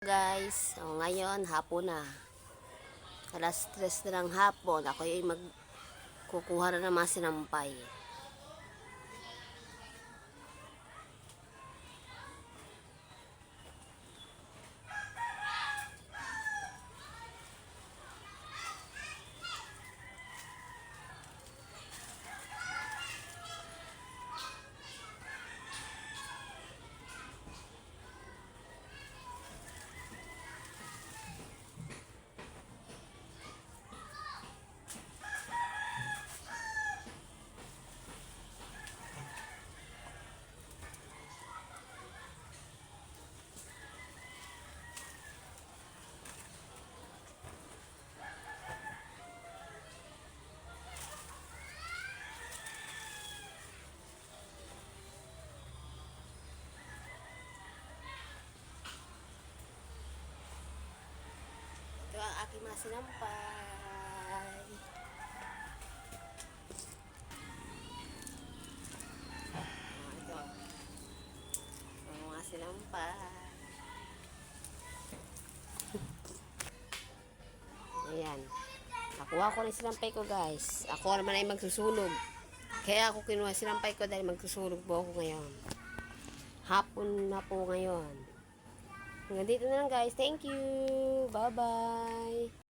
Guys, ngayon hapon na. Alas 3 na ng hapon. Ako ay magkukuha na ng mga sinampay. Ito ang aking mga sinampay. Ito. Ang mga sinampay. Ayan. Nakuha ko na sinampay ko, guys. Ako naman ay magsusunog. Kaya ako kinuha sinampay ko dahil magsusunog po ako ngayon. Hapon na po ngayon. Hanggang dito na lang, guys. Thank you. Bye-bye.